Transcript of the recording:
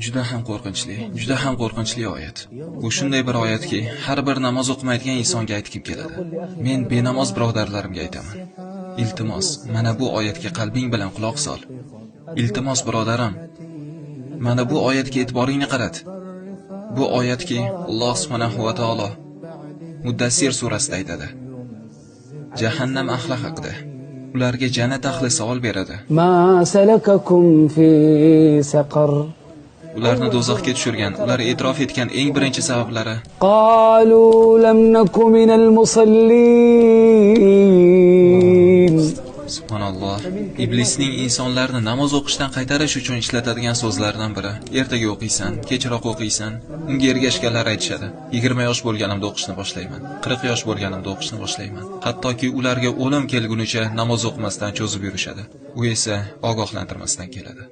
Juda ham qo'rqinchli oyat. Bu shunday bir oyatki, har bir namoz o'qimaydigan insonga aytib keladi. Men benamoz birodarlarimga aytaman. Iltimos, mana bu oyatga qalbing bilan quloq sol. Iltimos birodarim, mana bu oyatga e'tiboringni qarat. Bu oyatki Alloh subhanahu va taolo Muddassir surasida aytadi. Jahannam ahli haqida. Ularga jannat ahli savol beradi. Ma salakakum fi saqar. Ularni do'zaxga tushirgan, ular e'tirof etgan eng birinchi sabablari. Qalu lam nakum minal musallin. Subhanalloh. Iblisning insonlarni namoz o'qishdan qaytarish uchun ishlatadigan so'zlaridan biri. Ertaga o'qiysan, kechroq o'qiysan. Unga ergashganlar aytishadi. 20 yosh bo'lganimda o'qishni boshlayman. 40 yosh bo'lganimda o'qishni boshlayman. Hattoki ularga o'lim kelgunicha namoz o'qimasdan cho'zib yurishadi. U esa ogohlantirmasdan keladi.